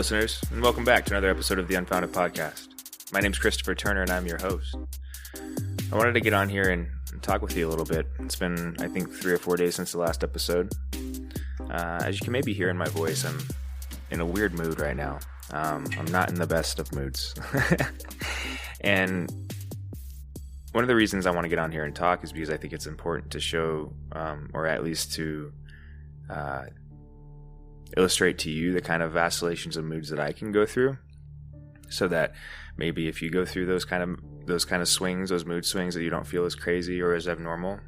listeners, and welcome back to another episode of the Unfounded Podcast. My name's Christopher Turner, and I'm your host. I wanted to get on here and talk with you a little bit. It's been, I think, 3 or 4 days since the last episode. As you can maybe hear in my voice, I'm in a weird mood right now. I'm not in the best of moods. And one of the reasons I want to get on here and talk is because I think it's important to show, or at least to illustrate to you the kind of vacillations of moods that I can go through, so that maybe if you go through those kind of swings, those mood swings, that you don't feel as crazy or as abnormal.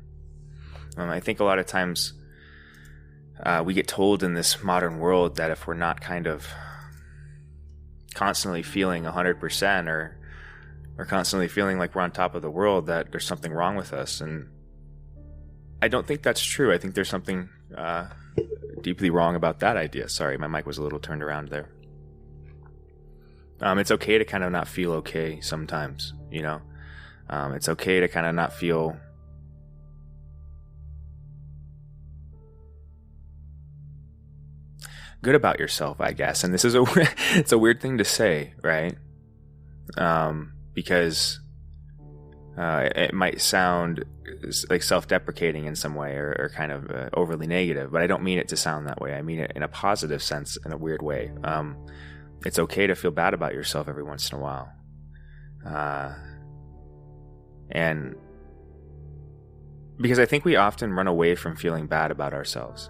I think a lot of times we get told in this modern world that if we're not kind of constantly feeling 100% or constantly feeling like we're on top of the world, that there's something wrong with us. And I don't think that's true. I think there's something deeply wrong about that idea. Sorry, my mic was a little turned around there. It's okay to kind of not feel okay sometimes, you know. It's okay to kind of not feel good about yourself, I guess. And this is it's a weird thing to say, right? Because it might sound like self-deprecating in some way, or kind of overly negative, but I don't mean it to sound that way. I mean it in a positive sense, in a weird way. It's okay to feel bad about yourself every once in a while. And because I think we often run away from feeling bad about ourselves.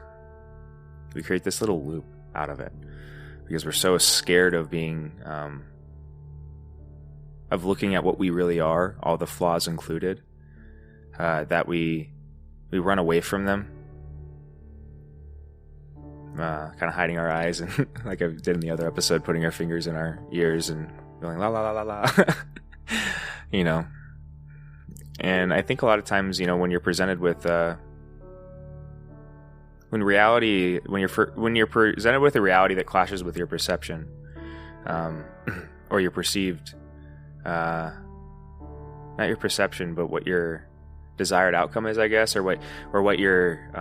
We create this little loop out of it because we're so scared of being, of looking at what we really are, all the flaws included, that we run away from them, kind of hiding our eyes, and like I did in the other episode, putting our fingers in our ears and going la la la la la, you know. And I think a lot of times, you know, when you're presented with when you're presented with a reality that clashes with your perception, or your perceived, not your perception, but what your desired outcome is, I guess, or what your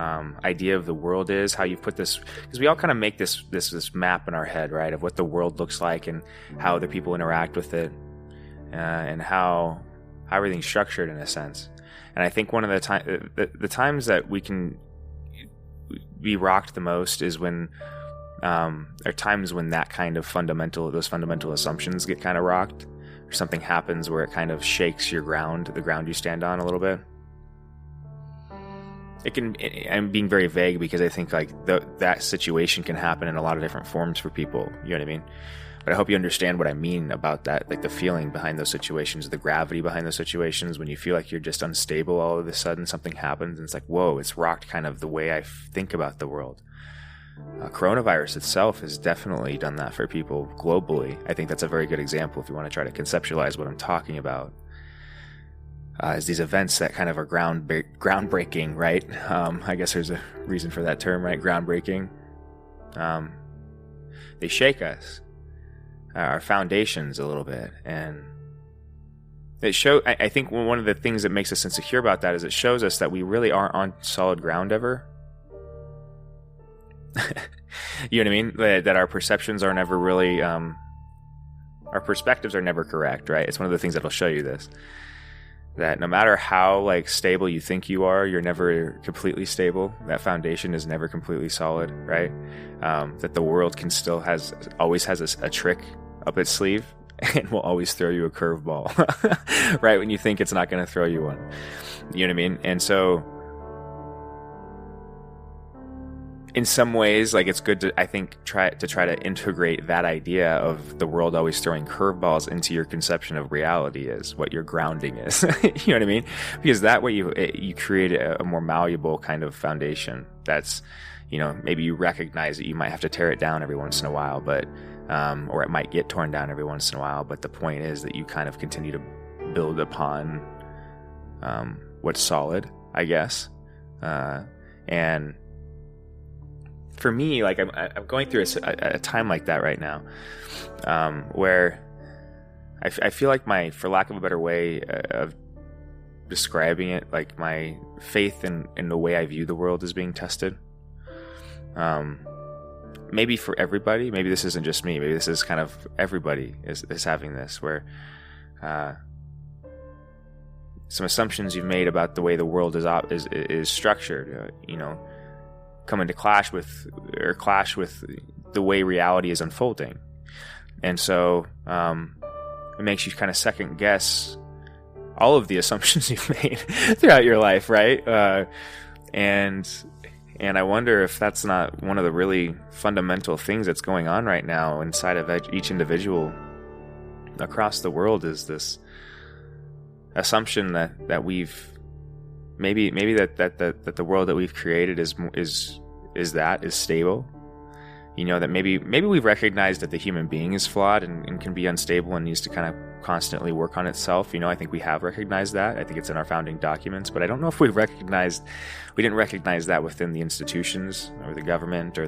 idea of the world is, how you put this, because we all kind of make this map in our head, right, of what the world looks like and how other people interact with it, and how everything's structured in a sense. And I think one of the times that we can be rocked the most is when are times when that kind of those fundamental assumptions get kind of rocked, or something happens where it kind of shakes the ground you stand on a little bit. I'm being very vague because I think like that situation can happen in a lot of different forms for people. You know what I mean? But I hope you understand what I mean about that, like the feeling behind those situations, the gravity behind those situations, when you feel like you're just unstable, all of a sudden something happens and it's like, whoa, it's rocked kind of the way I think about the world. Coronavirus itself has definitely done that for people globally. I think that's a very good example if you want to try to conceptualize what I'm talking about. Is these events that kind of are groundbreaking, right? I guess there's a reason for that term, right? Groundbreaking. They shake us, our foundations a little bit, and I think one of the things that makes us insecure about that is it shows us that we really aren't on solid ground ever. You know what I mean? That our perceptions are never really, our perspectives are never correct, right? It's one of the things that'll show you this. That no matter how like stable you think you are, you're never completely stable. That foundation is never completely solid, right? That the world always has a trick up its sleeve and will always throw you a curveball, right? When you think it's not going to throw you one, you know what I mean? And so, in some ways, like it's good to, I think, try to integrate that idea of the world always throwing curveballs into your conception of reality is what your grounding is. You know what I mean? Because that way you create a more malleable kind of foundation. That's, you know, maybe you recognize that you might have to tear it down every once in a while, but or it might get torn down every once in a while. But the point is that you kind of continue to build upon what's solid, I guess, and for me, like I'm going through a time like that right now, where I feel like for lack of a better way of describing it, like my faith in the way I view the world is being tested. maybe for everybody, maybe this isn't just me, maybe this is kind of everybody is having this, where some assumptions you've made about the way the world is structured, come into clash with the way reality is unfolding. And so it makes you kind of second guess all of the assumptions you've made throughout your life, right? And I wonder if that's not one of the really fundamental things that's going on right now inside of each individual across the world, is this assumption that we've maybe that the world that we've created is stable. That maybe we've recognized that the human being is flawed and can be unstable and needs to kind of constantly work on itself. I think we have recognized that. I think it's in our founding documents, but I don't know if we didn't recognize that within the institutions or the government or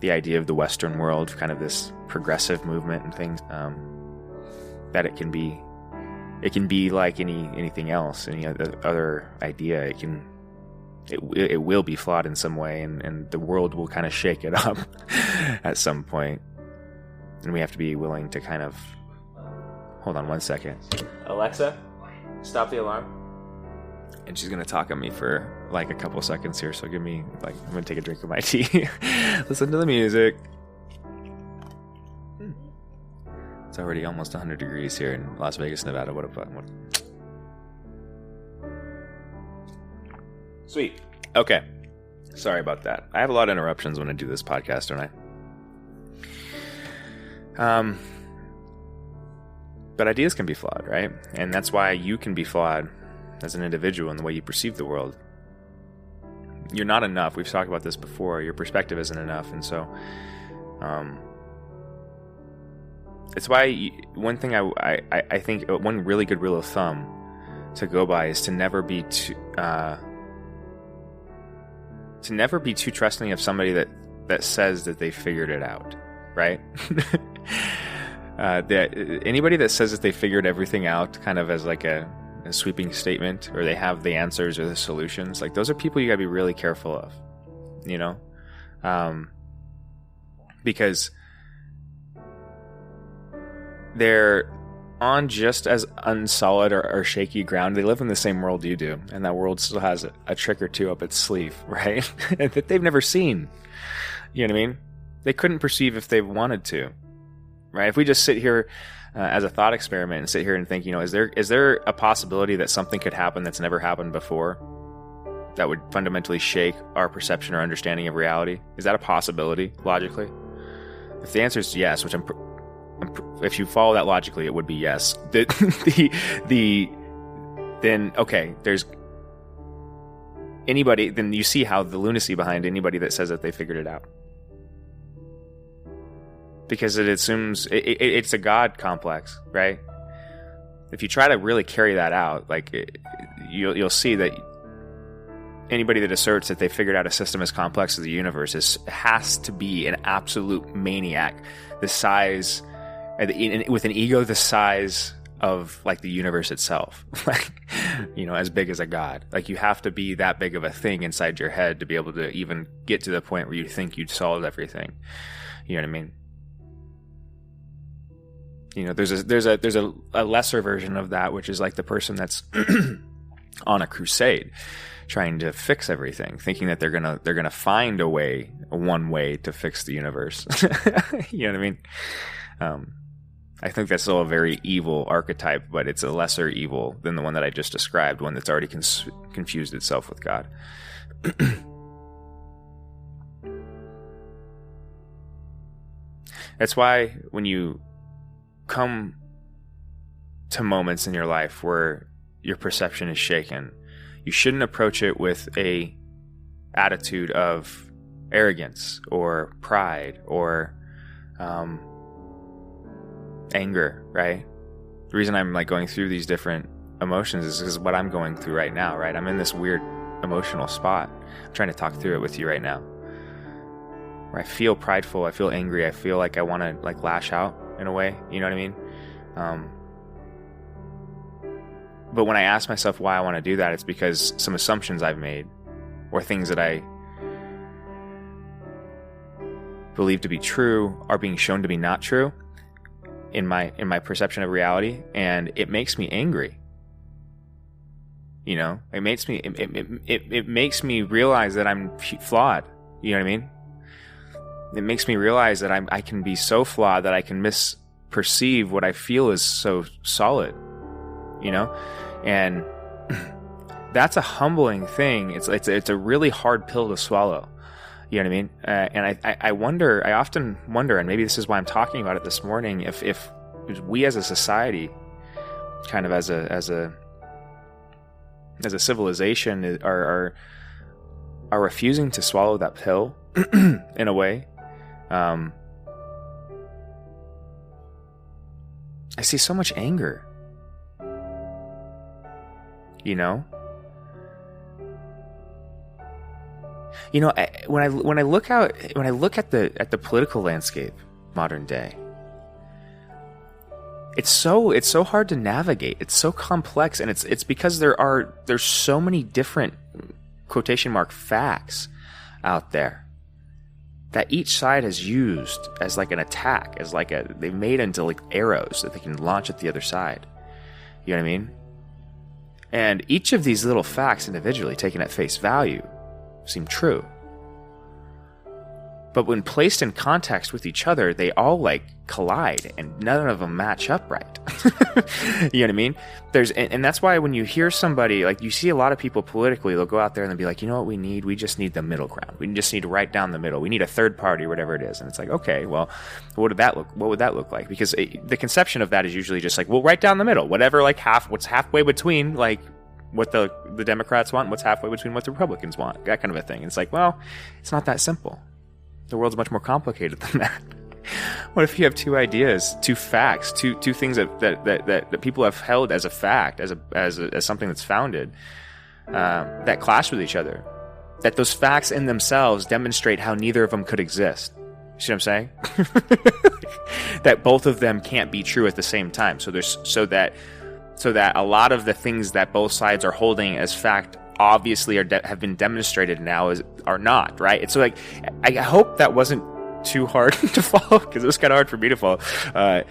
the idea of the Western world, kind of this progressive movement and things, that it can be like anything else, any other idea. It will be flawed in some way, and the world will kind of shake it up at some point. And we have to be willing to kind of... Hold on 1 second. Alexa, stop the alarm. And she's going to talk at me for like a couple seconds here, so give me, I'm going to take a drink of my tea. Listen to the music. It's already almost 100 degrees here in Las Vegas, Nevada. What a fun... Sweet. Okay. Sorry about that. I have a lot of interruptions when I do this podcast, don't I? But ideas can be flawed, right? And that's why you can be flawed as an individual in the way you perceive the world. You're not enough. We've talked about this before. Your perspective isn't enough. And so, it's why one thing I think one really good rule of thumb to go by is to never be too trusting of somebody that says that they figured it out, right? Anybody that says that they figured everything out, kind of as like a sweeping statement, or they have the answers or the solutions, like those are people you gotta be really careful of, because they're on just as unsolid or shaky ground. They live in the same world you do, and that world still has a trick or two up its sleeve, right? that they've never seen. You know what I mean? They couldn't perceive if they wanted to, right? If we just sit here as a thought experiment and sit here and think, is there a possibility that something could happen that's never happened before that would fundamentally shake our perception or understanding of reality? Is that a possibility logically? If the answer is yes, which if you follow that logically, it would be yes. Then okay, there's anybody. Then you see how the lunacy behind anybody that says that they figured it out, because it assumes it's a God complex, right? If you try to really carry that out, you'll see that anybody that asserts that they figured out a system as complex as the universe has to be an absolute maniac, the size. With an ego the size of the universe itself, as big as a god. You have to be that big of a thing inside your head to be able to even get to the point where you think you'd solved everything. You know what I mean? There's a lesser version of that, which is the person that's on a crusade, trying to fix everything, thinking that they're gonna find one way to fix the universe. You know what I mean? I think that's still a very evil archetype, but it's a lesser evil than the one that I just described, one that's already confused itself with God. That's why when you come to moments in your life where your perception is shaken, you shouldn't approach it with a attitude of arrogance or pride or anger, right? The reason I'm going through these different emotions is because what I'm going through right now, right? I'm in this weird emotional spot. I'm trying to talk through it with you right now, where I feel prideful, I feel angry, I feel like I want to lash out in a way, you know what I mean? But when I ask myself why I want to do that, it's because some assumptions I've made or things that believe to be true are being shown to be not true in my perception of reality, and it makes me angry. You know, it makes me realize that I'm flawed. You know what I mean? It makes me realize that I can be so flawed that I can misperceive what I feel is so solid. You know, and that's a humbling thing. It's a really hard pill to swallow. You know what I mean? And I often wonder, and maybe this is why I'm talking about it this morning, if we as a society, kind of as a civilization, are refusing to swallow that pill in a way. I see so much anger. You know? You know, when I look at the political landscape modern day, it's so hard to navigate. It's so complex, and it's because there's so many different quotation mark facts out there that each side has used as like an attack, as like they've made into like arrows that they can launch at the other side. You know what I mean? And each of these little facts individually, taken at face value, seem true. But when placed in context with each other, they all like collide, and none of them match up right. You know what I mean? And that's why when you hear somebody, like you see a lot of people politically, they'll go out there and they'll be like, you know what we need? We just need the middle ground. We just need right down the middle. We need a third party, or whatever it is. And it's like, okay, well, what would that look like? Because the conception of that is usually just like, well, right down the middle, whatever, like what's halfway between, like what the Democrats want, what's halfway between what the Republicans want, that kind of a thing. And it's like, well, it's not that simple. The world's much more complicated than that. What if you have two ideas, two facts, two things that people have held as a fact, as something that's founded, that clash with each other? That those facts in themselves demonstrate how neither of them could exist. You see what I'm saying? That both of them can't be true at the same time. So that a lot of the things that both sides are holding as fact obviously have been demonstrated now are not, right? It's so like, I hope that wasn't too hard to follow, because it was kind of hard for me to follow. I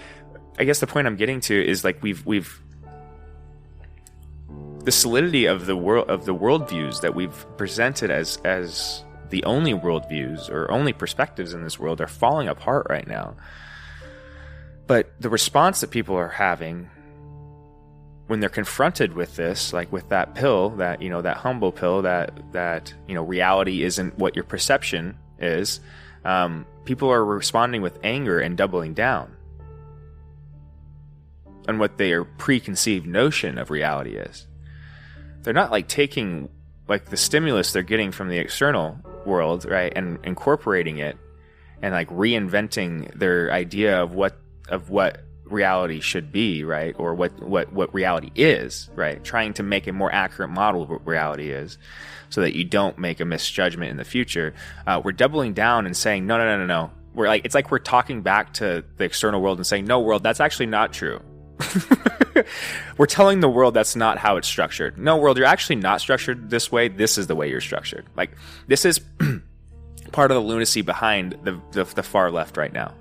guess the point I'm getting to is like we've the solidity of the worldviews that we've presented as the only worldviews or only perspectives in this world are falling apart right now. But the response that people are having when they're confronted with this, like with that pill, that, you know, that humble pill, that you know, reality isn't what your perception is, people are responding with anger and doubling down on what their preconceived notion of reality is. They're not like taking like the stimulus they're getting from the external world, right, and incorporating it and like reinventing their idea of what reality should be, right, or what reality is, right, trying to make a more accurate model of what reality is so that you don't make a misjudgment in the future. We're doubling down and saying no. We're like, it's like we're talking back to the external world and saying, no, world, that's actually not true. We're telling the world that's not how it's structured. No, world, you're actually not structured this way. This is the way you're structured. Like, this is part of the lunacy behind the far left right now.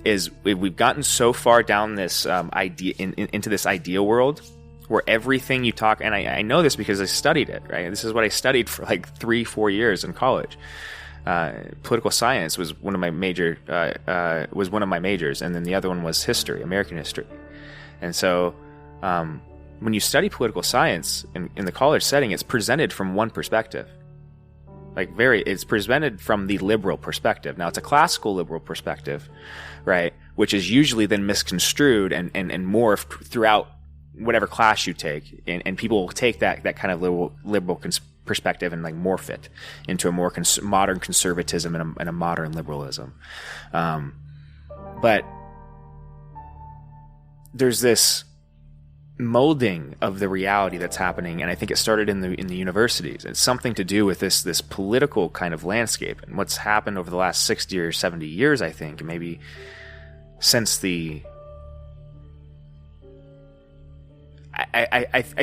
Is we've gotten so far down this idea into this ideal world where everything you talk, and I know this because I studied it, right? This is what I studied for like 3-4 years in college. Political science was one of my majors, and then the other one was history, American history. And so when you study political science in the college setting, it's presented from one perspective. It's presented from the liberal perspective. Now, it's a classical liberal perspective, right? Which is usually then misconstrued and morphed throughout whatever class you take. And people will take that kind of liberal perspective and like morph it into a more modern conservatism and a modern liberalism. But there's this molding of the reality that's happening, and I think it started in the universities. It's something to do with this political kind of landscape and what's happened over the last 60 or 70 years, I think, maybe since I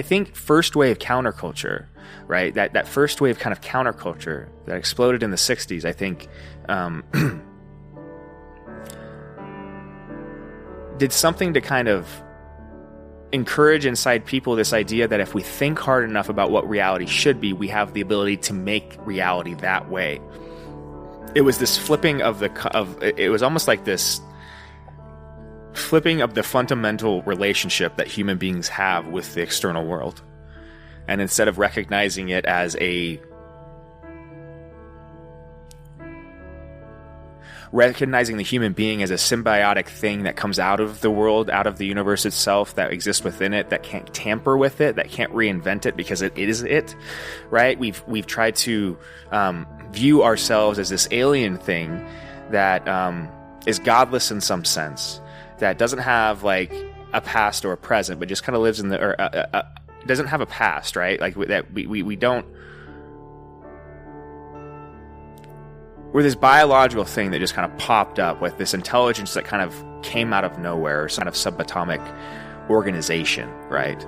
think first wave counterculture, right? That first wave kind of counterculture that exploded in the 60s, I think did something to kind of encourage inside people this idea that if we think hard enough about what reality should be, we have the ability to make reality that way. It was this flipping it was almost like this flipping of the fundamental relationship that human beings have with the external world. And instead of recognizing it as recognizing the human being as a symbiotic thing that comes out of the world, out of the universe itself, that exists within it, that can't tamper with it, that can't reinvent it because it is it, right? We've tried to view ourselves as this alien thing that is godless in some sense, that doesn't have like a past or a present, but just kind of lives in doesn't have a past, right? Like that we don't. We're this biological thing that just kind of popped up with this intelligence that kind of came out of nowhere, or some kind of subatomic organization, right?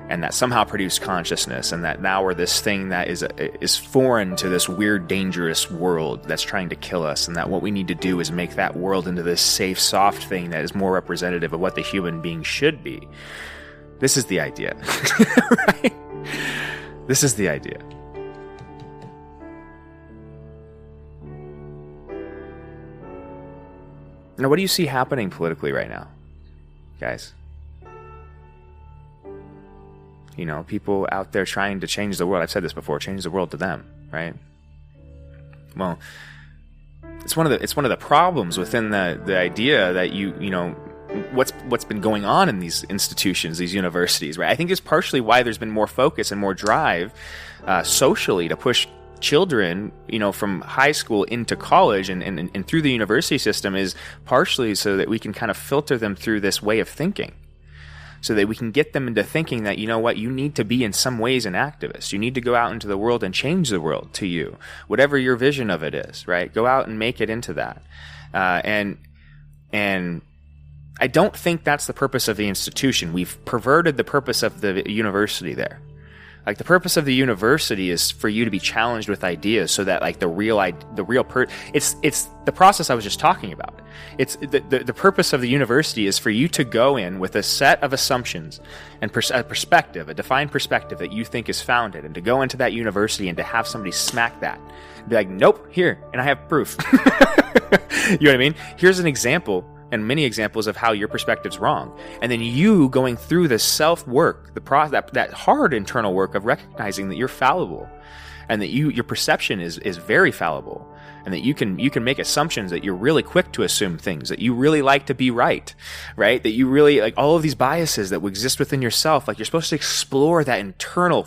And that somehow produced consciousness, and that now we're this thing that is foreign to this weird, dangerous world that's trying to kill us, and that what we need to do is make that world into this safe, soft thing that is more representative of what the human being should be. This is the idea, right? This is the idea. Now, what do you see happening politically right now, guys? You know, people out there trying to change the world. I've said this before, change the world to them, right? Well, it's one of the problems within the idea that you know, what's been going on in these institutions, these universities, right? I think it's partially why there's been more focus and more drive socially to push children, you know, from high school into college and through the university system, is partially so that we can kind of filter them through this way of thinking, so that we can get them into thinking that, you know what, you need to be in some ways an activist. You need to go out into the world and change the world to you, whatever your vision of it is, right? Go out and make it into that. And I don't think that's the purpose of the institution. We've perverted the purpose of the university there. Like, the purpose of the university is for you to be challenged with ideas, so that like it's the process I was just talking about. It's the purpose of the university is for you to go in with a set of assumptions and a perspective, a defined perspective that you think is founded, and to go into that university and to have somebody smack that, be like, nope, here, and I have proof. You know what I mean? Here's an example, and many examples of how your perspective's wrong. And then you going through the self-work, that hard internal work of recognizing that you're fallible, and that your perception is very fallible, and that you can make assumptions, that you're really quick to assume things, that you really like to be right? That you really like all of these biases that exist within yourself. Like, you're supposed to explore that internal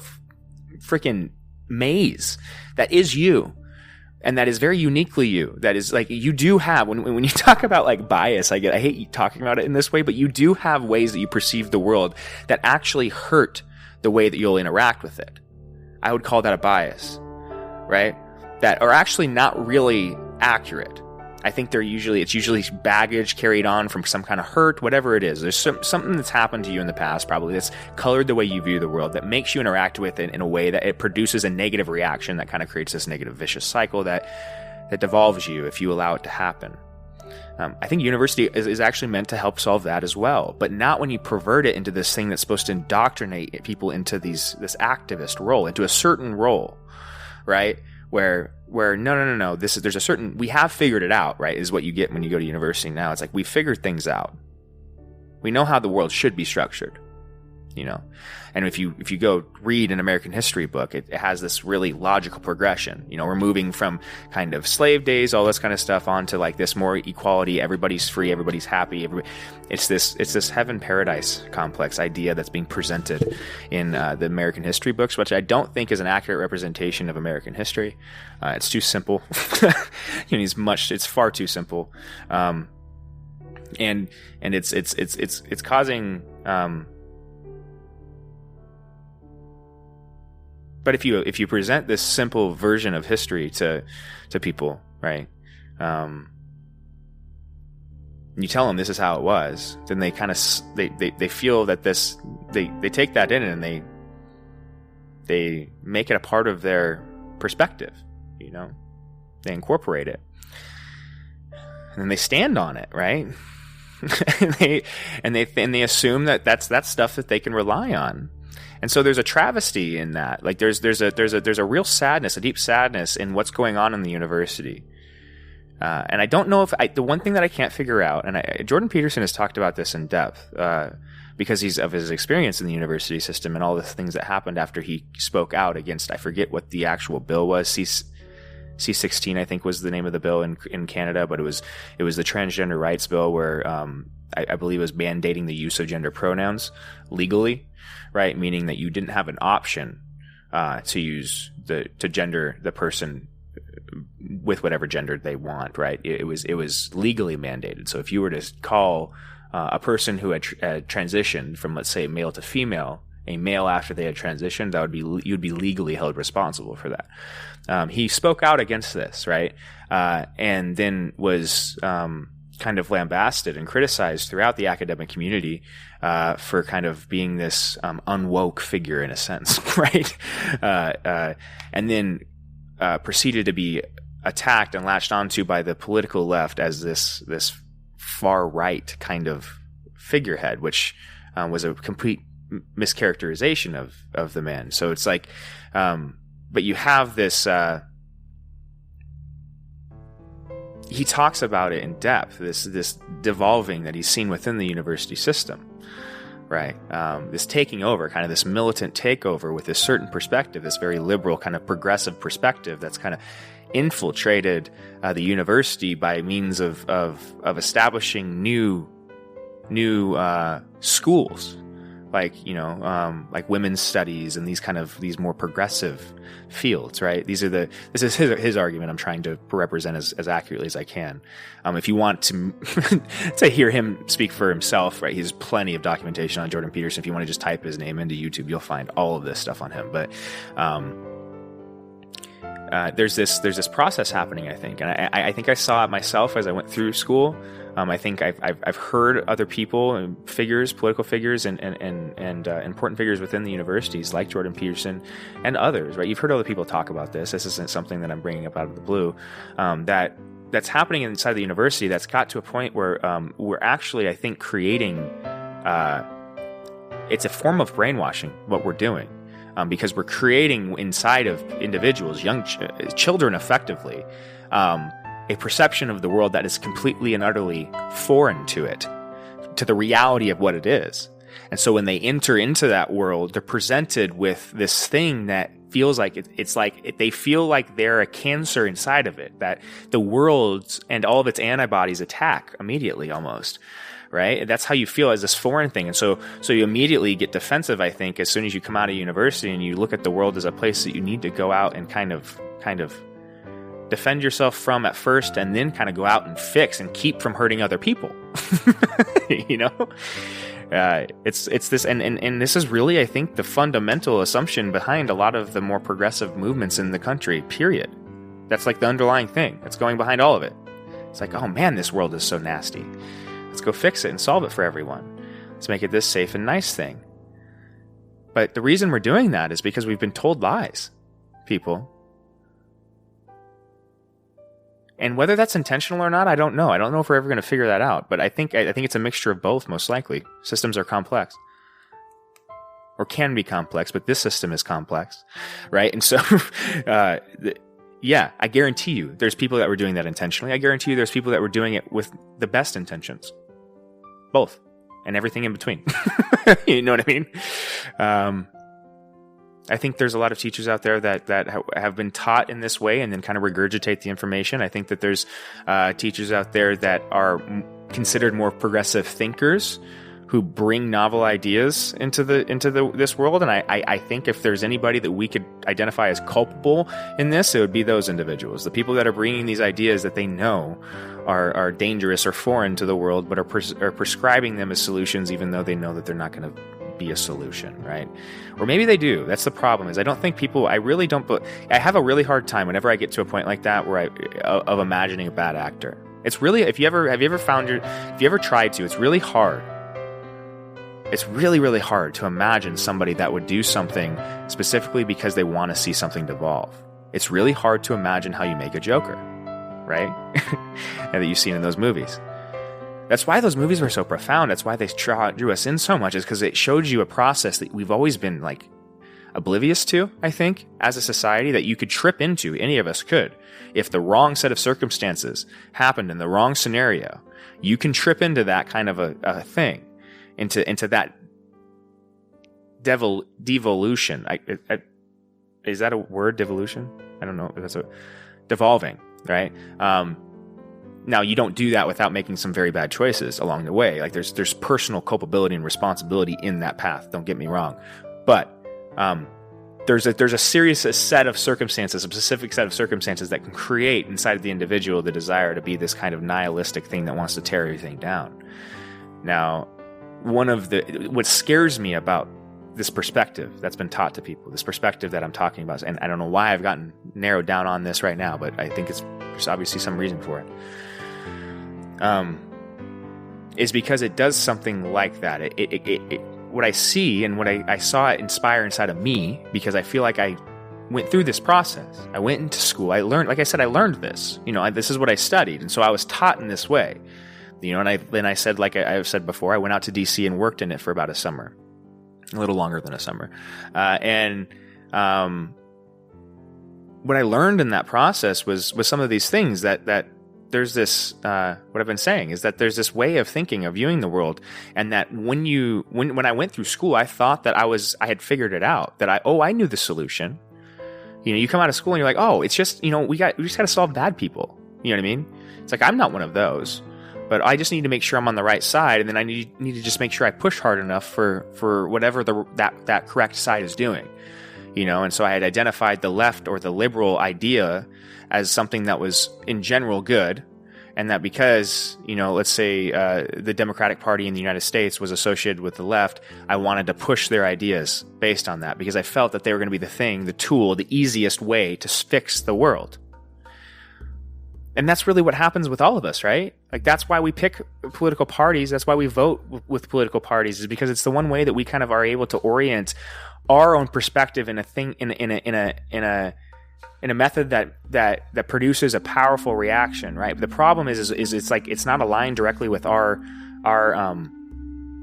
freaking maze that is you. And that is very uniquely you. That is like, you do have, when you talk about like bias, I hate talking about it in this way, but you do have ways that you perceive the world that actually hurt the way that you'll interact with it. I would call that a bias, right? That are actually not really accurate. I think it's usually baggage carried on from some kind of hurt, whatever it is. There's something that's happened to you in the past, probably, that's colored the way you view the world, that makes you interact with it in a way that it produces a negative reaction that kind of creates this negative vicious cycle that devolves you if you allow it to happen. I think university is actually meant to help solve that as well, but not when you pervert it into this thing that's supposed to indoctrinate people into this activist role, into a certain role, right? Where no, there's a certain, we have figured it out, right, is what you get when you go to university now. It's like, we figured things out. We know how the world should be structured, you know. And if you go read an American history book, it has this really logical progression. You know, we're moving from kind of slave days, all this kind of stuff, onto like this more equality, everybody's free, everybody's happy. It's this heaven paradise complex idea that's being presented in the American history books, which I don't think is an accurate representation of American history. It's too simple. It's far too simple, and it's causing. But if you present this simple version of history to people, right, you tell them this is how it was, then they kind of they feel that they take that in, and they make it a part of their perspective, you know, they incorporate it, and then they stand on it, right? and they assume that that's stuff that they can rely on. And so there's a travesty in that. Like there's a real sadness, a deep sadness in what's going on in the university. And I don't know if the one thing that I can't figure out, and Jordan Peterson has talked about this in depth, because he's of his experience in the university system and all the things that happened after he spoke out against, I forget what the actual bill was, C-16, I think was the name of the bill in Canada, but it was the transgender rights bill where I believe it was mandating the use of gender pronouns legally, right? Meaning that you didn't have an option to gender the person with whatever gender they want, right? It was legally mandated. So if you were to call a person who had transitioned from, let's say, male to female, a male after they had transitioned, you'd be legally held responsible for that. He spoke out against this, right? And then was kind of lambasted and criticized throughout the academic community for kind of being this unwoke figure in a sense, right? And then proceeded to be attacked and latched onto by the political left as this far right kind of figurehead, which was a complete mischaracterization of the man. So it's like, but you have this. He talks about it in depth. This devolving that he's seen within the university system, right? This taking over, kind of this militant takeover with this certain perspective, this very liberal kind of progressive perspective that's kind of infiltrated the university by means of establishing new schools, like like women's studies and these more progressive fields, right? This is his argument. I'm trying to represent as accurately as I can. If you want to to hear him speak for himself, right? He has plenty of documentation on Jordan Peterson. If you want to just type his name into YouTube, you'll find all of this stuff on him. But there's this process happening, I think, and I think I saw it myself as I went through school. I think I've heard other people and political figures, and important figures within the universities, like Jordan Peterson and others. Right? You've heard other people talk about this. This isn't something that I'm bringing up out of the blue. That's happening inside the university. That's got to a point where we're actually, I think, creating. It's a form of brainwashing what we're doing. Because we're creating inside of individuals, young children effectively, a perception of the world that is completely and utterly foreign to it, to the reality of what it is. And so when they enter into that world, they're presented with this thing that feels like they feel like they're a cancer inside of it, that the world and all of its antibodies attack immediately almost. Right? That's how you feel as this foreign thing. And so you immediately get defensive, I think, as soon as you come out of university and you look at the world as a place that you need to go out and kind of defend yourself from at first, and then kind of go out and fix and keep from hurting other people. It's this, and this is really, I think, the fundamental assumption behind a lot of the more progressive movements in the country, period. That's like the underlying thing that's going behind all of it. It's like, oh man, this world is so nasty. Let's go fix it and solve it for everyone. Let's make it this safe and nice thing. But the reason we're doing that is because we've been told lies, people. And whether that's intentional or not, I don't know. I don't know if we're ever going to figure that out. But I think it's a mixture of both, most likely. Systems are complex. Or can be complex, but this system is complex. Right? And so... yeah, I guarantee you there's people that were doing that intentionally. I guarantee you there's people that were doing it with the best intentions. Both. And everything in between. You know what I mean? I think there's a lot of teachers out there that have been taught in this way and then kind of regurgitate the information. I think that there's teachers out there that are considered more progressive thinkers who bring novel ideas into this world. And I think if there's anybody that we could identify as culpable in this, it would be those individuals. The people that are bringing these ideas that they know are dangerous or foreign to the world, but are prescribing them as solutions, even though they know that they're not going to be a solution, right? Or maybe they do. That's the problem. Is I don't think people. I really don't. I have a really hard time whenever I get to a point like that where of imagining a bad actor. It's really, have you ever tried to? It's really hard. It's really, really hard to imagine somebody that would do something specifically because they want to see something devolve. It's really hard to imagine how you make a Joker, right? And that you've seen in those movies. That's why those movies were so profound. That's why they drew us in so much, is because it showed you a process that we've always been like oblivious to, I think, as a society, that you could trip into. Any of us could. If the wrong set of circumstances happened in the wrong scenario, you can trip into that kind of a thing, into that devolution. Is that a word, devolution? I don't know if that's devolving, right? Now, you don't do that without making some very bad choices along the way. Like there's personal culpability and responsibility in that path. Don't get me wrong, but there's a set of circumstances, a specific set of circumstances that can create inside of the individual the desire to be this kind of nihilistic thing that wants to tear everything down. Now, what scares me about this perspective that's been taught to people, this perspective that I'm talking about, and I don't know why I've gotten narrowed down on this right now, but I think there's obviously some reason for it. Is because it does something like that. What I see and what I saw it inspire inside of me, because I feel like I went through this process. I went into school. I learned, like I said, I learned this. This is what I studied, and so I was taught in this way. And I said, like I've said before, I went out to DC and worked in it for about a summer, a little longer than a summer, and what I learned in that process was some of these things that there's this, what I've been saying is that there's this way of thinking, of viewing the world. And that when I went through school, I thought that I had figured it out, that I knew the solution. You come out of school and you're like, oh, it's just, we just got to solve bad people. You know what I mean? It's like, I'm not one of those, but I just need to make sure I'm on the right side. And then I need to just make sure I push hard enough for whatever that correct side is doing. And so I had identified the left or the liberal idea as something that was in general good, and that because, let's say the Democratic Party in the United States was associated with the left, I wanted to push their ideas based on that, because I felt that they were going to be the tool, the easiest way to fix the world. And that's really what happens with all of us, right? Like, that's why we pick political parties. That's why we vote with political parties, is because it's the one way that we kind of are able to orient our own perspective in a thing, in a method that produces a powerful reaction, right? But the problem is it's like it's not aligned directly with our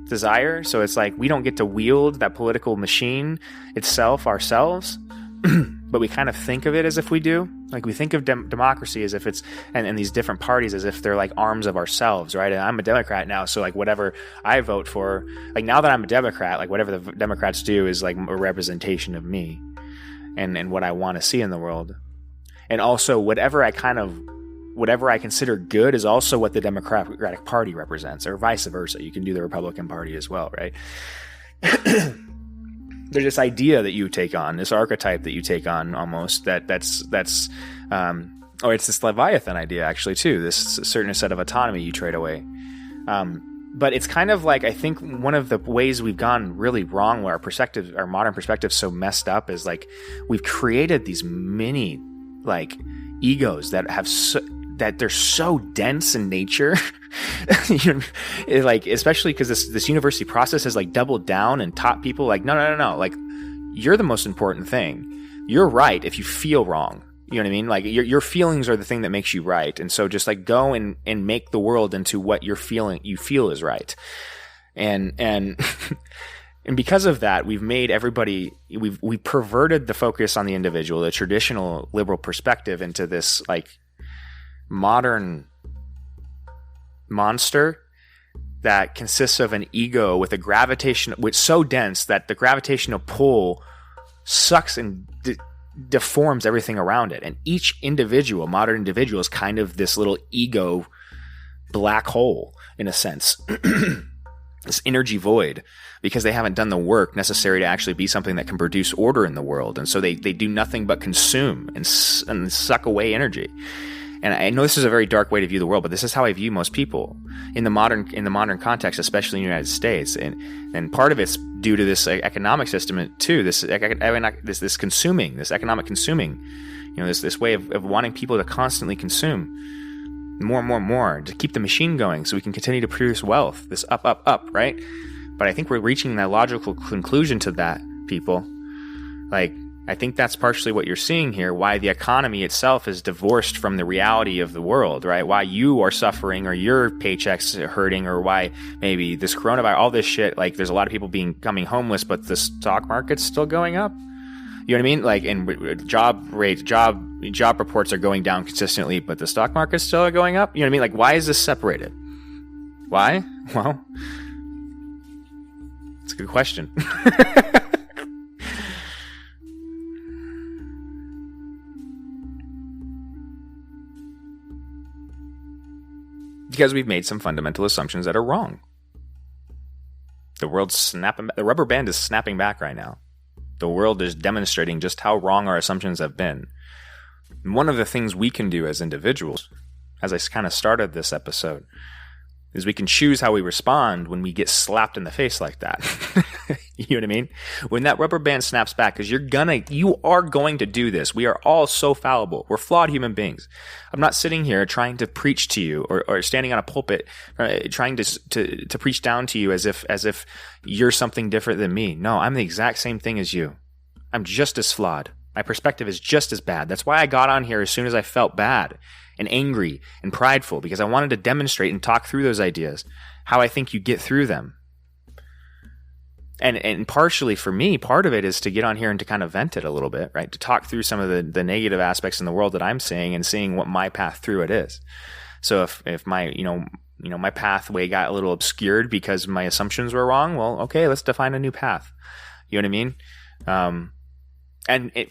desire. So it's like we don't get to wield that political machine itself ourselves, but we kind of think of it as if we do. Like, we think of democracy as if it's and these different parties as if they're like arms of ourselves, right? And I'm a Democrat now, so like whatever I vote for, like now that I'm a Democrat, like whatever the Democrats do is like a representation of me. And what I want to see in the world. And also whatever I consider good is also what the Democratic Party represents, or vice versa. You can do the Republican Party as well, right? There's this idea that you take on, this archetype that you take on almost, that's it's this Leviathan idea actually too, this certain set of autonomy you trade away. But it's kind of like, I think one of the ways we've gone really wrong, where our modern perspective so messed up, is like we've created these mini like egos that that they're so dense in nature. Like, especially because this university process has like doubled down and taught people like, no, like you're the most important thing. You're right if you feel wrong. You know what I mean? Like your feelings are the thing that makes you right. And so just like go and make the world into what you feel is right. And and because of that, we've made everybody, we perverted the focus on the individual, the traditional liberal perspective, into this like modern monster that consists of an ego with which so dense that the gravitational pull sucks and deforms everything around it. And each modern individual is kind of this little ego black hole in a sense. This energy void, because they haven't done the work necessary to actually be something that can produce order in the world. And so they do nothing but consume and suck away energy. And I know this is a very dark way to view the world, but this is how I view most people in the modern context, especially in the United States. And part of it's due to this economic system too. This consuming, this economic consuming, this way of wanting people to constantly consume more to keep the machine going, so we can continue to produce wealth. This up, right? But I think we're reaching that logical conclusion to that, people. Like, I think that's partially what you're seeing here, why the economy itself is divorced from the reality of the world, right? Why you are suffering or your paychecks are hurting, or why maybe this coronavirus, all this shit, like there's a lot of people becoming homeless, but the stock market's still going up. You know what I mean? Like, and job rates, job reports are going down consistently, but the stock market's still going up. You know what I mean? Like, why is this separated? Why? Well, it's a good question. Because we've made some fundamental assumptions that are wrong. The world's snapping. The rubber band is snapping back right now. The world is demonstrating just how wrong our assumptions have been. And one of the things we can do as individuals, as I kind of started this episode, is we can choose how we respond when we get slapped in the face like that. You know what I mean? When that rubber band snaps back, because you are going to do this. We are all so fallible. We're flawed human beings. I'm not sitting here trying to preach to you or standing on a pulpit trying to preach down to you as if you're something different than me. No, I'm the exact same thing as you. I'm just as flawed. My perspective is just as bad. That's why I got on here as soon as I felt bad and angry and prideful, because I wanted to demonstrate and talk through those ideas, how I think you get through them. And partially for me, part of it is to get on here and to kind of vent it a little bit, right? To talk through some of the negative aspects in the world that I'm seeing and seeing what my path through it is. So if my, my pathway got a little obscured because my assumptions were wrong, well, okay, let's define a new path. You know what I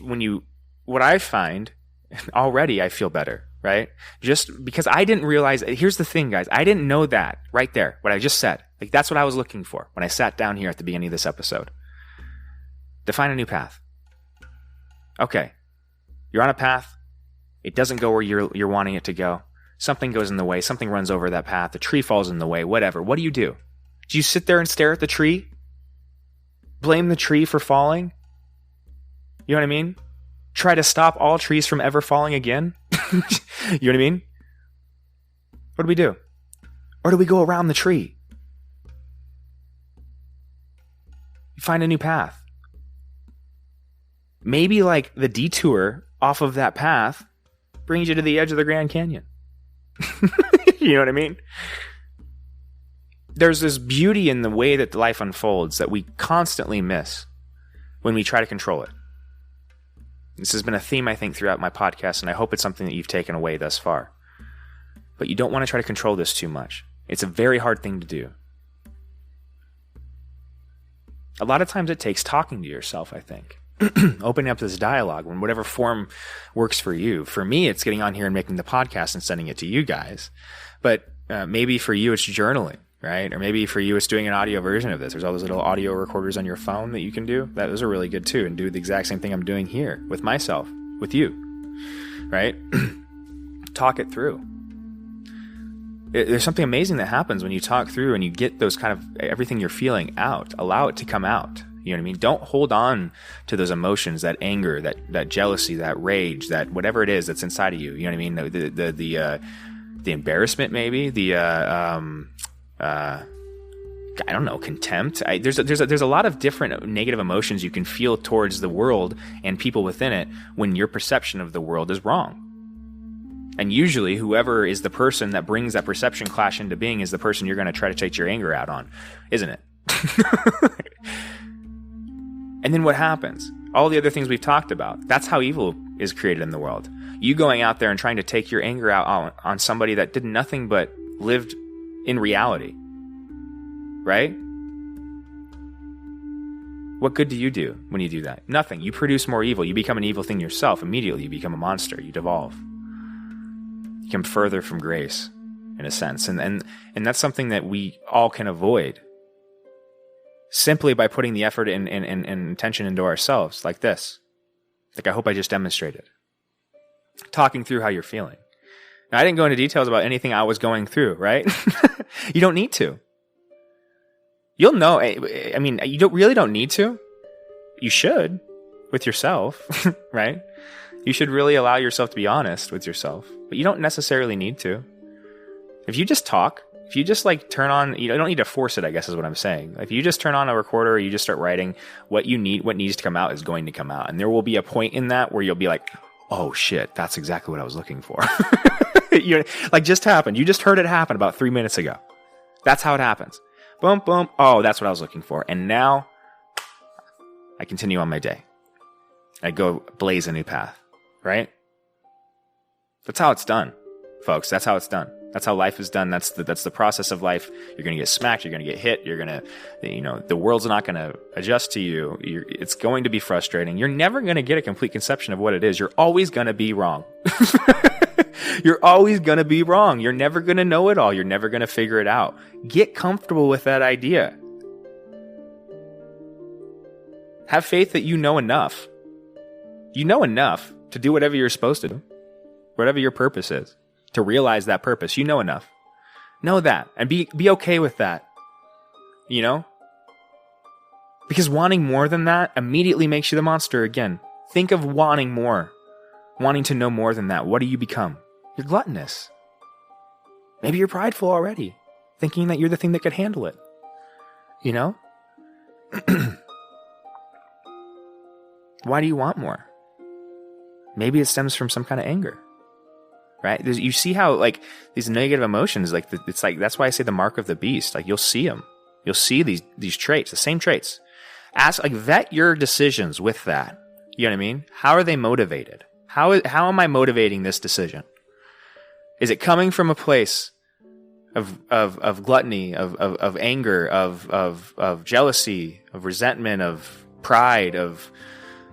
mean? What I find already, I feel better, right? Just because I didn't realize, here's the thing, guys, I didn't know that right there, what I just said. Like, that's what I was looking for when I sat down here at the beginning of this episode. Define a new path. Okay. You're on a path. It doesn't go where you're wanting it to go. Something goes in the way. Something runs over that path. A tree falls in the way. Whatever. What do? Do you sit there and stare at the tree? Blame the tree for falling? You know what I mean? Try to stop all trees from ever falling again? You know what I mean? What do? Or do we go around the tree? Find a new path. Maybe like the detour off of that path brings you to the edge of the Grand Canyon. You know what I mean? There's this beauty in the way that life unfolds that we constantly miss when we try to control it. This has been a theme, I think, throughout my podcast, and I hope it's something that you've taken away thus far. But you don't want to try to control this too much. It's a very hard thing to do. A lot of times it takes talking to yourself, I think. Opening up this dialogue in whatever form works for you. For me, it's getting on here and making the podcast and sending it to you guys. But maybe for you, it's journaling, right? Or maybe for you, it's doing an audio version of this. There's all those little audio recorders on your phone that you can do. Those are really good too. And do the exact same thing I'm doing here with myself, with you, right? Talk it through. There's something amazing that happens when you talk through and you get those kind of everything you're feeling out. Allow it to come out. You know what I mean? Don't hold on to those emotions, that anger, that jealousy, that rage, that whatever it is that's inside of you. You know what I mean? The embarrassment, maybe I don't know, contempt. There's a lot of different negative emotions you can feel towards the world and people within it when your perception of the world is wrong. And usually whoever is the person that brings that perception clash into being is the person you're going to try to take your anger out on, isn't it? And then what happens? All the other things we've talked about. That's how evil is created in the world. You going out there and trying to take your anger out on somebody that did nothing but lived in reality. Right? What good do you do when you do that? Nothing. You produce more evil. You become an evil thing yourself. Immediately you become a monster. You devolve. You come further from grace, in a sense. And that's something that we all can avoid simply by putting the effort and intention into ourselves, like this. Like I hope I just demonstrated. Talking through how you're feeling. Now, I didn't go into details about anything I was going through, right? You don't need to. You'll know. I mean, you really don't need to. You should, with yourself, right? You should really allow yourself to be honest with yourself, but you don't necessarily need to. If you just talk If you just like turn on, you don't need to force it, I guess is what I'm saying. If you just turn on a recorder or you just start writing, what needs to come out is going to come out. And there will be a point in that where you'll be like, oh shit, that's exactly what I was looking for. Like just happened. You just heard it happen about 3 minutes ago. That's how it happens. Boom, boom. Oh, that's what I was looking for. And now I continue on my day. I go blaze a new path, right? That's how it's done, folks. That's how it's done. That's how life is done. That's the process of life. You're going to get smacked. You're going to get hit. You're going to, the world's not going to adjust to you. It's going to be frustrating. You're never going to get a complete conception of what it is. You're always going to be wrong. You're always going to be wrong. You're never going to know it all. You're never going to figure it out. Get comfortable with that idea. Have faith that you know enough. You know enough to do whatever you're supposed to do, whatever your purpose is. To realize that purpose. You know enough. Know that. And be okay with that. You know? Because wanting more than that immediately makes you the monster again. Think of wanting more. Wanting to know more than that. What do you become? You're gluttonous. Maybe you're prideful already. Thinking that you're the thing that could handle it. You know? Why do you want more? Maybe it stems from some kind of anger. Right? You see how like these negative emotions, like it's like, that's why I say the mark of the beast. Like you'll see them. You'll see these traits, the same traits. Vet your decisions with that. You know what I mean? How are they motivated? How am I motivating this decision? Is it coming from a place of gluttony, of anger, of jealousy, of resentment, of pride, of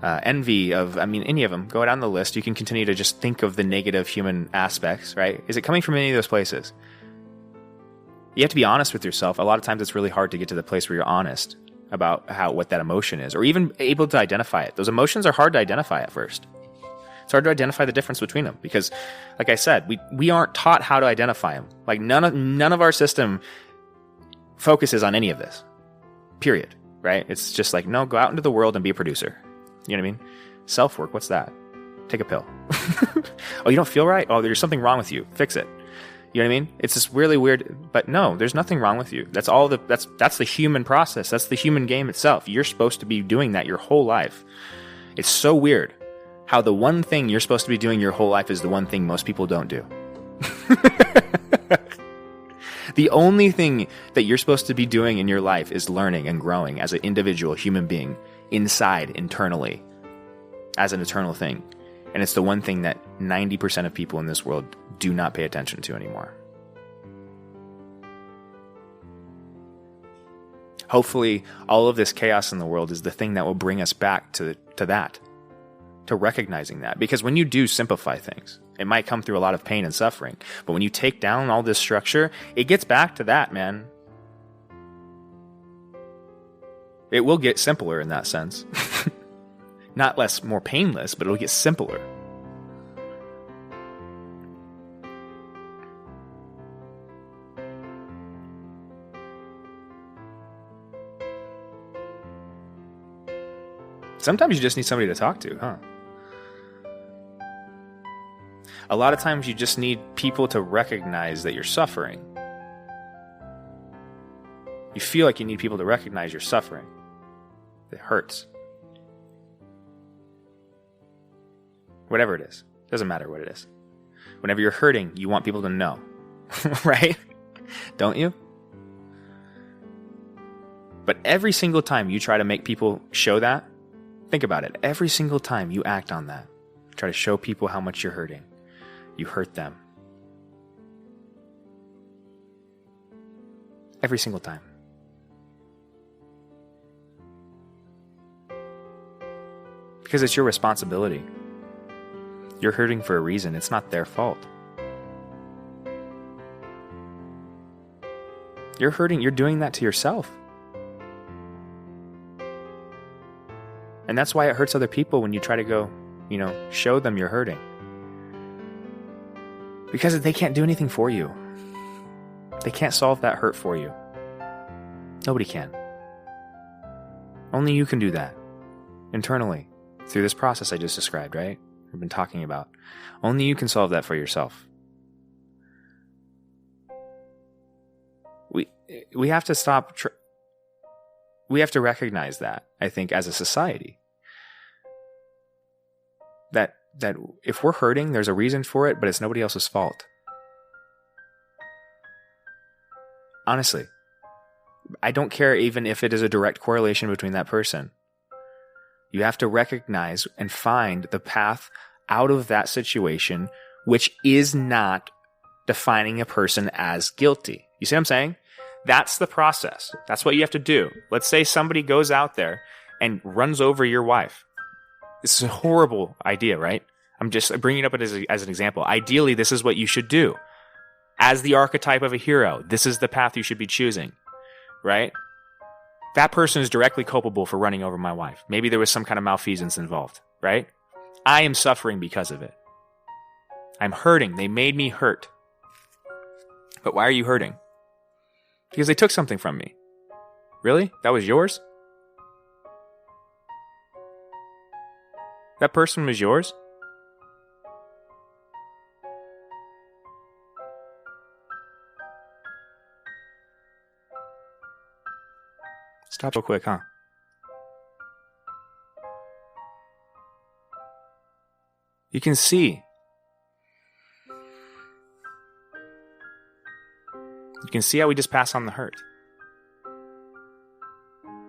envy, any of them? Go down the list. You can continue to just think of the negative human aspects, right? Is it coming from any of those places? You have to be honest with yourself. A lot of times it's really hard to get to the place where you're honest about what that emotion is, or even able to identify it. Those emotions are hard to identify at first. It's hard to identify the difference between them because, like I said, we aren't taught how to identify them. Like none of our system focuses on any of this. Period. Right? It's just like, no, go out into the world and be a producer. You know what I mean? Self-work, what's that? Take a pill. Oh, you don't feel right? Oh, there's something wrong with you. Fix it. You know what I mean? It's this really weird, but no, there's nothing wrong with you. That's the human process. That's the human game itself. You're supposed to be doing that your whole life. It's so weird how the one thing you're supposed to be doing your whole life is the one thing most people don't do. The only thing that you're supposed to be doing in your life is learning and growing as an individual human being inside, internally, as an eternal thing. And it's the one thing that 90% of people in this world do not pay attention to anymore. Hopefully, all of this chaos in the world is the thing that will bring us back to that, to recognizing that. Because when you do simplify things, it might come through a lot of pain and suffering. But when you take down all this structure, it gets back to that, man. It will get simpler in that sense. Not more painless, but it'll get simpler. Sometimes you just need somebody to talk to, huh? A lot of times you just need people to recognize that you're suffering. You feel like you need people to recognize you're suffering. It hurts. Whatever it is. Doesn't matter what it is. Whenever you're hurting, you want people to know. Right? Don't you? But every single time you try to make people show that, think about it. Every single time you act on that, try to show people how much you're hurting, you hurt them. Every single time. Because it's your responsibility. You're hurting for a reason. It's not their fault. You're hurting. You're doing that to yourself. And that's why it hurts other people when you try to go, show them you're hurting. Because they can't do anything for you. They can't solve that hurt for you. Nobody can. Only you can do that. Internally. Through this process I just described, right? We've been talking about. Only you can solve that for yourself. we have to stop. We have to recognize that, I think, as a society. That if we're hurting, there's a reason for it, but it's nobody else's fault. Honestly, I don't care even if it is a direct correlation between that person. You have to recognize and find the path out of that situation, which is not defining a person as guilty. You see what I'm saying? That's the process. That's what you have to do. Let's say somebody goes out there and runs over your wife. This is a horrible idea, right? I'm just bringing it up as an example. Ideally, this is what you should do. As the archetype of a hero, this is the path you should be choosing, right? That person is directly culpable for running over my wife. Maybe there was some kind of malfeasance involved, right? I am suffering because of it. I'm hurting. They made me hurt. But why are you hurting? Because they took something from me. Really? That was yours? That person was yours? Stop real quick, huh? You can see. You can see how we just pass on the hurt.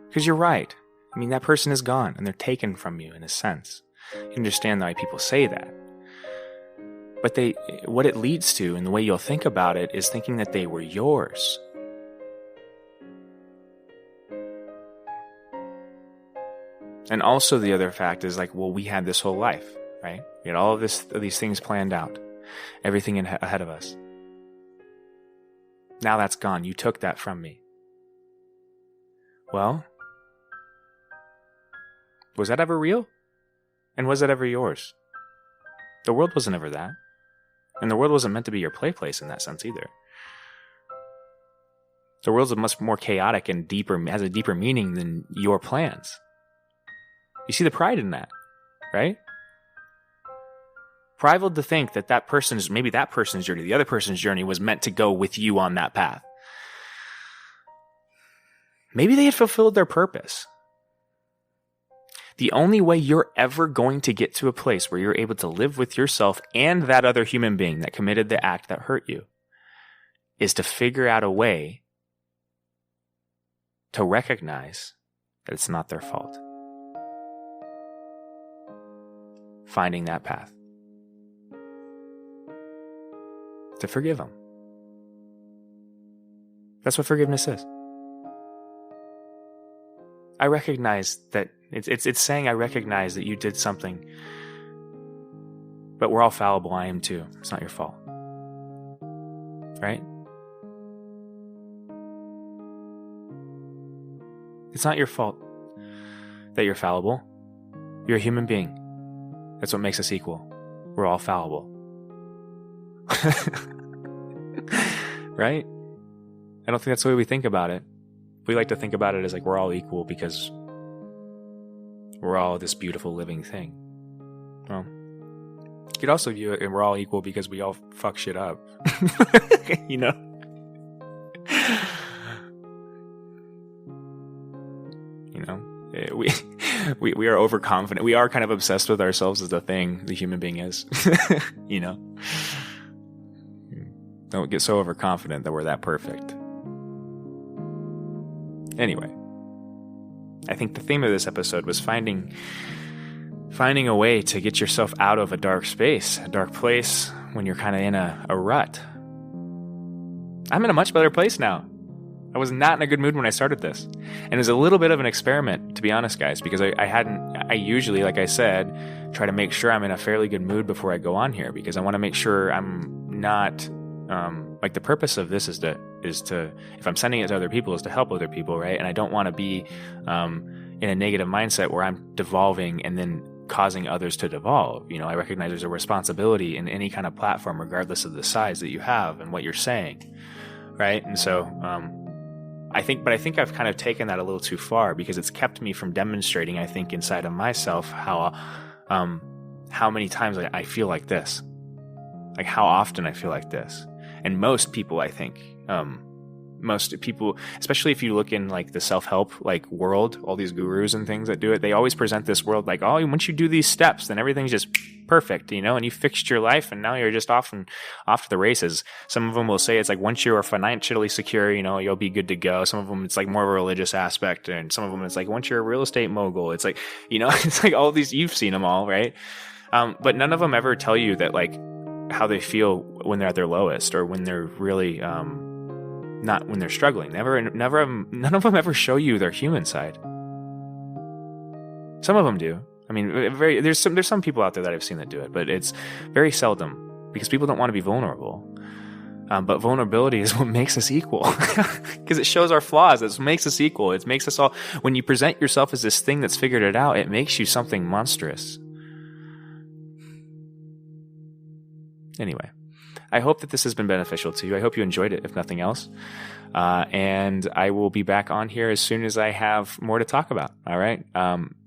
Because you're right. I mean, that person is gone and they're taken from you in a sense. You understand why people say that. But what it leads to, and the way you'll think about it, is thinking that they were yours. And also the other fact is like, well, we had this whole life, right? We had all of these things planned out. Everything ahead of us. Now that's gone. You took that from me. Well, was that ever real? And was that ever yours? The world wasn't ever that. And the world wasn't meant to be your play place in that sense either. The world's much more chaotic and deeper, has a deeper meaning than your plans. You see the pride in that, right? Prideful to think that maybe that person's journey, the other person's journey was meant to go with you on that path. Maybe they had fulfilled their purpose. The only way you're ever going to get to a place where you're able to live with yourself and that other human being that committed the act that hurt you is to figure out a way to recognize that it's not their fault. Finding that path. To forgive them. That's what forgiveness is. I recognize that it's saying I recognize that you did something, but we're all fallible. I am too. It's not your fault. Right? It's not your fault that you're fallible. You're a human being. That's what makes us equal. We're all fallible. Right? I don't think that's the way we think about it. We like to think about it as like we're all equal because we're all this beautiful living thing. Well, you could also view it and we're all equal because we all fuck shit up. You know? You know? We are overconfident. We are kind of obsessed with ourselves as the thing the human being is. You know? Don't get so overconfident that we're that perfect. Anyway, I think the theme of this episode was finding a way to get yourself out of a dark space, a dark place when you're kind of in a rut. I'm in a much better place now. I was not in a good mood when I started this. And it was a little bit of an experiment, to be honest, guys, because I usually, like I said, try to make sure I'm in a fairly good mood before I go on here, because I want to make sure I'm not, like the purpose of this is to, if I'm sending it to other people, is to help other people, right? And I don't want to be in a negative mindset where I'm devolving and then causing others to devolve. You know, I recognize there's a responsibility in any kind of platform, regardless of the size that you have and what you're saying, right? And so, I think I've kind of taken that a little too far, because it's kept me from demonstrating, I think, inside of myself how many times I feel like this, like how often I feel like this. And most people, I think, Most people, especially if you look in like the self-help like world, all these gurus and things that do it, they always present this world like, oh, once you do these steps, then everything's just perfect, and you fixed your life and now you're just off to the races. Some of them will say it's like once you are financially secure, you'll be good to go. Some of them it's like more of a religious aspect, and some of them it's like once you're a real estate mogul, it's like, it's like all these, you've seen them all, right? But none of them ever tell you that like how they feel when they're at their lowest, or when they're really not when they're struggling. None of them ever show you their human side. Some of them do. I mean, there's some people out there that I've seen that do it, but it's very seldom because people don't want to be vulnerable. But vulnerability is what makes us equal, because it shows our flaws. It makes us equal. It makes us all. When you present yourself as this thing that's figured it out, it makes you something monstrous. Anyway, I hope that this has been beneficial to you. I hope you enjoyed it, if nothing else. And I will be back on here as soon as I have more to talk about. All right.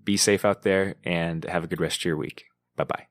Be safe out there and have a good rest of your week. Bye-bye.